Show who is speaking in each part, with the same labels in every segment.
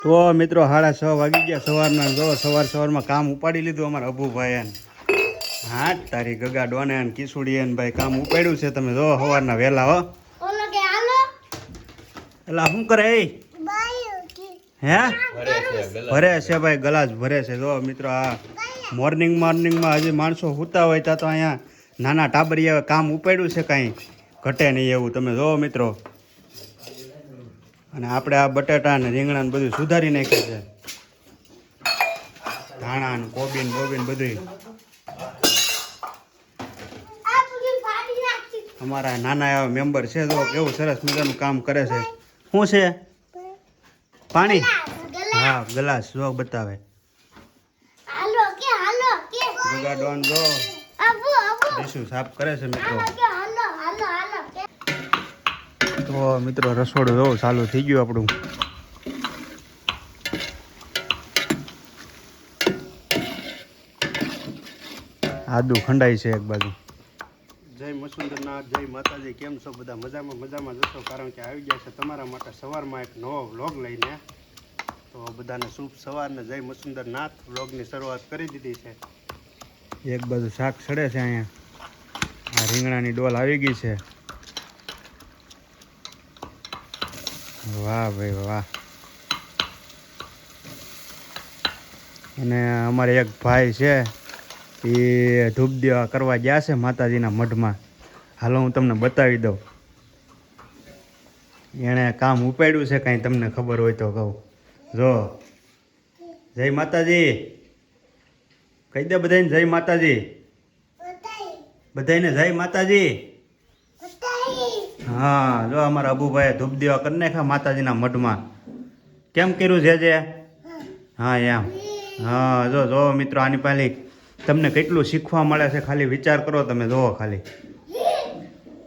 Speaker 1: તો મિત્રો 6:30 વાગી ગયા સવારના. જો સવારમાં કામ ઉપાડી લીધું અમારા અબુભાઈ. હા તારી ગગા ડોને અને કિશોડી ભાઈ કામ ઉપાડ્યું છે. તમે જો સવારના વહેલા હો. એટલે શું કરે હે ભરે છે ભાઈ, ગલાસ ભરે છે. જો મિત્રો આ મોર્નિંગમાં હજી માણસો સૂતા હોય ત્યાં તો અહીંયા નાના ટાબરિયા કામ ઉપાડ્યું છે, કાંઈ ઘટે નહીં એવું. તમે જો મિત્રો, અને આપણે આ બટાટા ને રીંગણા ને બધું સુધારી નાખ્યું છે. ધાણા ને કોબી ને બોબી ને બધું અમારા નાના એવા મેમ્બર છે. જો કેવું સરસ મજાનું કામ કરે છે. શું છે? પાણી? હા ગ્લાસ જો બતાવે. ડોન જો ડીશું સાફ કરે છે મિત્રો. તો મિત્રો રસોડું જો ચાલુ થઈ ગયું આપણું. આદુ ખંડાઈ છે એક બાજુ. જય મસુંદરનાથ, જય માતાજી. કેમ છો બધા? મજામાં જશો, કારણ કે આવી ગયા છે તમારા માટે સવારમાં એક નવો વ્લોગ લઈને. તો બધાને શુભ સવારને જય મસુંદરનાથ. વ્લોગની શરૂઆત કરી દીધી છે. એક બાજુ શાક સડે છે. અહીંયા આ રીંગણાની ડોલ આવી ગઈ છે. વાહ ભાઈ વાહ. અને અમારે એક ભાઈ છે, એ ધૂપ દેવા કરવા ગયા છે માતાજીના મઢમાં. હાલો હું તમને બતાવી દઉં. એણે કામ ઉપાડ્યું છે, કાંઈ તમને ખબર હોય તો કહું. જો જય માતાજી કહી દે બધાને. જય માતાજી બધાને. જય માતાજી. હા જો અમારા અબુભાઈએ ધૂપ દેવા કરી નાખ્યા માતાજીના મઢમાં. કેમ કર્યું છે જે? હા એમ. હા જો મિત્રો, આની પહેલી તમને કેટલું શીખવા મળે છે, ખાલી વિચાર કરો તમે. જોવો ખાલી.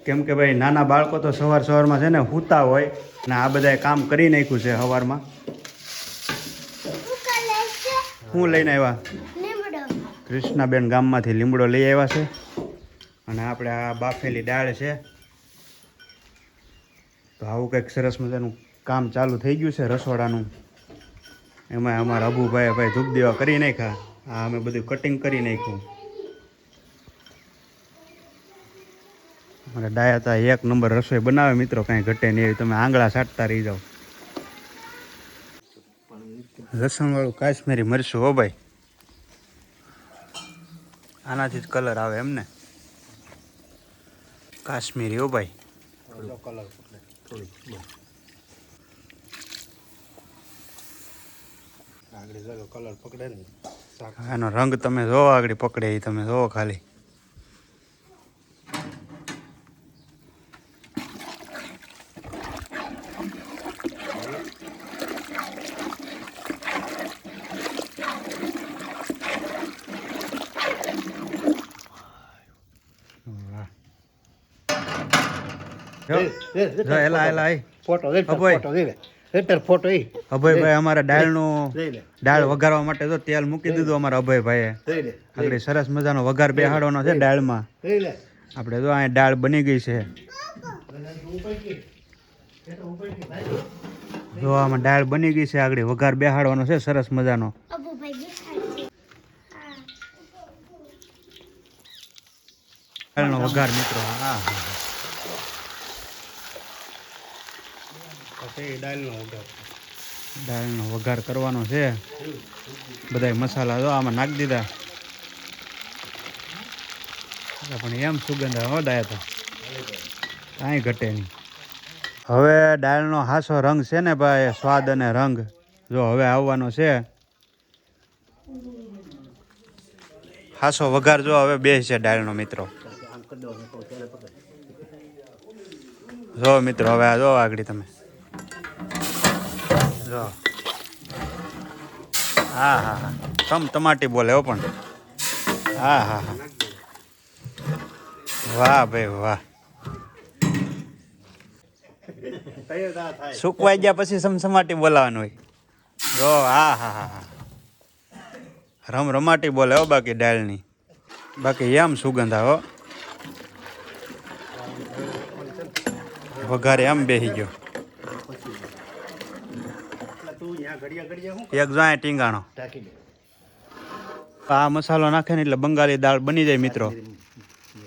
Speaker 1: કેમ કે ભાઈ નાના બાળકો તો સવારમાં છે ને સૂતા હોય, ને આ બધાએ કામ કરી નાખ્યું છે સવારમાં. શું લઈને આવ્યા? કૃષ્ણાબેન ગામમાંથી લીમડો લઈ આવ્યા છે. અને આપણે આ બાફેલી દાળ છે. તો આવું કંઈક સરસ મજાનું કામ ચાલુ થઈ ગયું છે રસોડાનું. એમાં અમારા અબુભાઈ ધૂપ દેવા કરી નાખ્યા. આ અમે બધું કટિંગ કરી નાખ્યું. અમારા ડાયા એક નંબર રસોઈ બનાવે મિત્રો, કાંઈ ઘટે નહીં એવી. તમે આંગળા સાટતા રહી જાઓ. લસણવાળું કાશ્મીરી મરચું હો ભાઈ, આનાથી જ કલર આવે એમ ને? કાશ્મીરી હો ભાઈ. કલર પકડે ને, એનો રંગ તમે જોવો આગળ પકડે એ તમે જોવો ખાલી. અભયભાઈ અમારા દાળ વઘારવા માટે તો તેલ મૂકી દીધું અમારા અભયભાઈએ. આગળ સરસ મજાનો વઘાર બેહાડવાનો છે દાળમાં. આપણે જો અહીંયા દાળ બની ગઈ છે. જો આમાં દાળ બની ગઈ છે, આગળ વઘાર બેહાડવાનો છે સરસ મજાનો. દાળનો વઘાર મિત્રો. હા દાળનો વઘાર કરવાનો છે. બધા મસાલા જો આમાં નાખી દીધા. પણ એમ સુગંધ હો ડાયા તો કાંઈ ઘટે નહીં. હવે દાળનો હાસો રંગ છે ને ભાઈ, સ્વાદ અને રંગ જો હવે આવવાનો છે. હાસો વઘાર જો હવે બેસ છે દાળનો મિત્રો. જો મિત્રો હવે આ જો આગળ તમે જો. હા ટમાટી બોલે હો પણ. હા વાહ ભાઈ વાહ. સુકવાઈ ગયા પછી સમસમાટી બોલાવાનું હોય. જો હા રમાટી બોલે હો બાકી દાળની. બાકી એમ સુગંધ આવો. વઘારે એમ બેસી ગયો. એક જો અહીંયા ટીંગાણો. આ મસાલો નાખે ને એટલે બંગાળી દાળ બની જાય મિત્રો.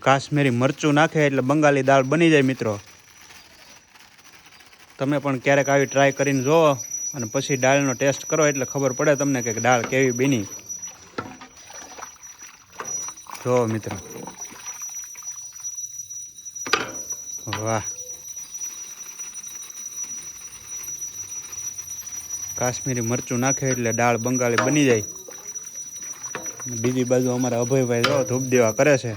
Speaker 1: કાશ્મીરી મરચું નાખે એટલે બંગાળી દાળ બની જાય મિત્રો. તમે પણ ક્યારેક આવી ટ્રાય કરીને જુઓ અને પછી દાળનો ટેસ્ટ કરો એટલે ખબર પડે તમને કે દાળ કેવી બની. જો મિત્રો, વાહ, કાશ્મીરી મરચું નાખે એટલે દાળ બંગાળી બની જાય. બીજી બાજુ અમારા અભયભાઈ જો ધૂપ દેવા કરે છે.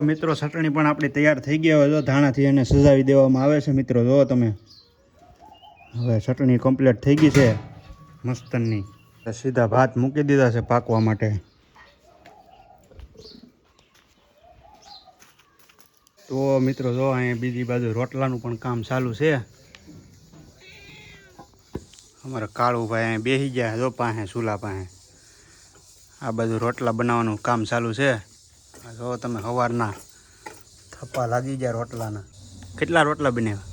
Speaker 1: મિત્રો ચટણી પણ આપણી તૈયાર થઈ ગઈ. હવે જો ધાણાથી એને સજાવી દેવામાં આવે છે મિત્રો. જો તમે, હવે ચટણી કમ્પ્લીટ થઈ ગઈ છે મસ્તની. સીધા ભાત મૂકી દીધા છે પાકવા માટે. તો મિત્રો જો અહીંયા બીજી બાજુ રોટલાનું પણ કામ ચાલુ છે. અમારા કાળુભાઈ અહીંયા બેસી ગયા જો પાસે ચૂલા પાસે. આ બાજુ રોટલા બનાવવાનું કામ ચાલુ છે. જો તમે સવારના થપ્પા લાગી ગયા રોટલાના. કેટલા રોટલા બન્યા?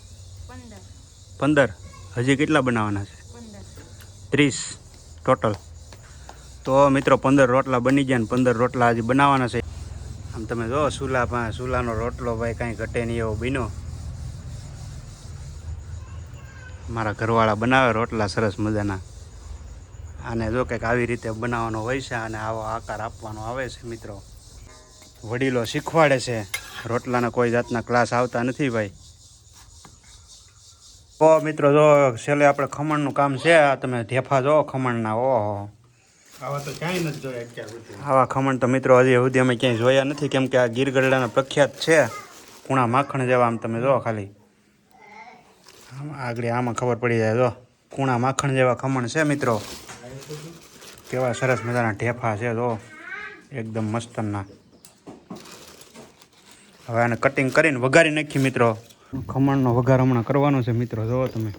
Speaker 1: 15. હજી કેટલા બનાવવાના છે? 30 ટોટલ. તો મિત્રો 15 રોટલા બની ગયા ને 15 રોટલા હજી બનાવવાના છે. આમ તમે જો ચૂલા પાસે ચૂલાનો રોટલો ભાઈ કાંઈ ઘટે નહીં એવો બન્યો. મારા ઘરવાળા બનાવે રોટલા સરસ મજાના. આને જો કંઈક આવી રીતે બનાવવાનો હોય છે અને આવો આકાર આપવાનો આવે છે મિત્રો. વડીલો શીખવાડે છે. રોટલાના કોઈ જાતના ક્લાસ આવતા નથી ભાઈ. તો મિત્રો જો છેલ્લે આપણે ખમણનું કામ છે. આ તમે ઢેફા જો ખમણના. ઓહો, આવા તો ક્યાંય નથી જોયા અત્યાર સુધી. આવા ખમણ તો મિત્રો હજી સુધી અમે ક્યાંય જોયા નથી. કેમ કે આ ગીર ગઢડાના પ્રખ્યાત છે. કૂણા માખણ જેવા. આમ તમે જો ખાલી આગળ આમાં ખબર પડી જાય. જો કૂણા માખણ જેવા ખમણ છે મિત્રો. કેવા સરસ મજાના ઢેફા છે જો, એકદમ મસ્તના. હવે આને કટિંગ કરીને વઘારી નાખી મિત્રો. ખમણનો વઘાર હમણાં કરવાનો છે મિત્રો. જુઓ તમે,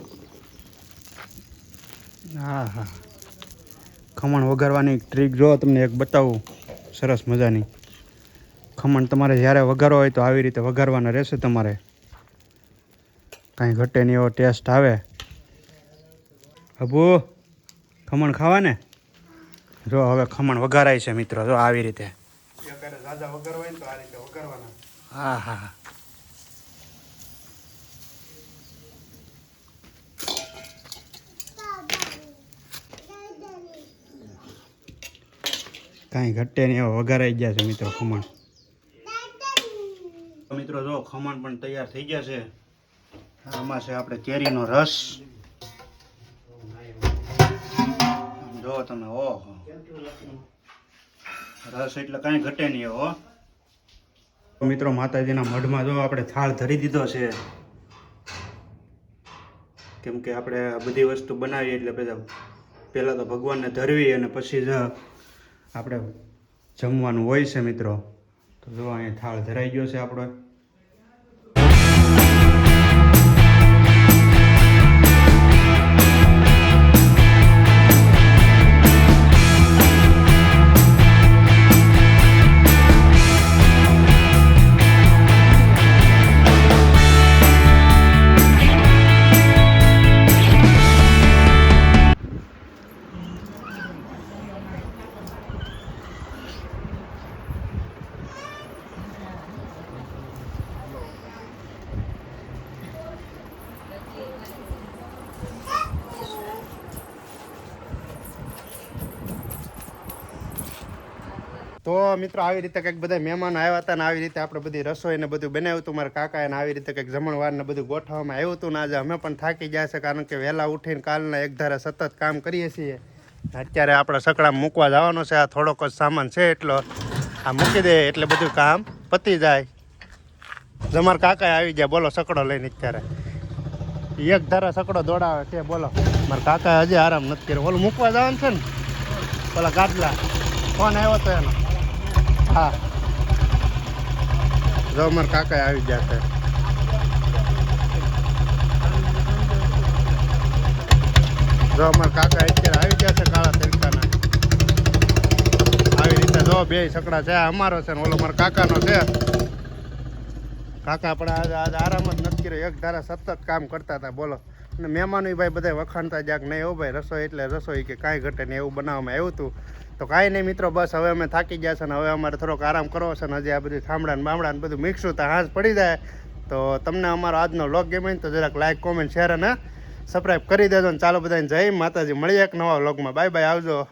Speaker 1: હા હા, ખમણ વઘારવાની ટ્રીક જો તમને એક બતાવું સરસ મજાની. ખમણ તમારે જ્યારે વઘારો હોય તો આવી રીતે વઘારવાના રહેશે તમારે. કાંઈ ઘટે નહીં એવો ટેસ્ટ આવે. અબુ ખમણ ખાવા ને? જો હવે ખમણ વઘારાય છે મિત્રો. જો આવી રીતે. હા હા, કાંઈ ઘટે નહીં એવો વઘારાઈ ગયા છે મિત્રો ખમણ. મિત્રો જો ખમણ પણ તૈયાર થઈ ગયા છે. આમાં છે આપણે કેરીનો રસ. જો તમે, ઓહો, રસ એટલે કાંઈ ઘટે નહીં એવો. મિત્રો માતાજીના મઢમાં જો આપણે થાળ ધરી દીધો છે. કેમ કે આપણે આ બધી વસ્તુ બનાવીએ એટલે પહેલાં તો ભગવાનને ધરવી અને પછી જ આપણે જમવાનું હોય છે મિત્રો. તો જો અહીંયા થાળ ધરાઈ ગયો છે આપણો. તો મિત્રો આવી રીતે કંઈક બધા મહેમાનો આવ્યા હતા ને આવી રીતે આપણે બધી રસોઈ ને બધું બનાવ્યું હતું મારા કાકાએ. આવી રીતે કંઈક જમણવાર ને બધું ગોઠવવામાં આવ્યું હતું ને આજે અમે પણ થાકી ગયા છે. કારણ કે વહેલા ઉઠીને કાલના એક ધારે સતત કામ કરીએ છીએ. અત્યારે આપણે સકડા મૂકવા જવાનો છે. આ થોડોક જ સામાન છે એટલો આ મૂકી દે એટલે બધું કામ પતી જાય. તમારા કાકાએ આવી ગયા બોલો સકડો લઈને. અત્યારે એક ધારા સકડો દોડાવે છે બોલો. મારા કાકાએ હજી આરામ નથી કર્યો. ઓલું મૂકવા જવાનું છે ને ઓલા ગાદલા. ફોન આવ્યો તો એનો. હા, જો અમારા કાકા આવી ગયા છે. જો અમારા કાકા અત્યારે આવી ગયા છે કાળા તડકાના. આવી રીતે જો બે સકડા છે. અમારો છે ને ઓલો મારા કાકાનો છે. કાકા પણ આજે આરામ જ નથી કર્યો. એક ધારા સતત કામ કરતા હતા બોલો. અને મહેમાનો ભાઈ બધા વખાણતા જાક નહીં હો ભાઈ રસોઈ એટલે રસોઈ કે કાંઈ ઘટે નહીં એવું બનાવવામાં આવ્યું હતું. તો કાંઈ નહીં મિત્રો, બસ હવે અમે થાકી ગયા છે ને હવે અમારે થોડોક આરામ કરવો છે ને હજી આ બધું થાંભળાને બામડાને બધું મિક્સું તો હાંસ પડી જાય. તો તમને અમારો આજનો વ્લોગ ગમે તો જરાક લાઈક કોમેન્ટ શેર અને સબસ્ક્રાઈબ કરી દેજો ને ચાલો બધાને જય માતાજી, મળીએ એક નવા વ્લોગમાં. બાય બાય, આવજો.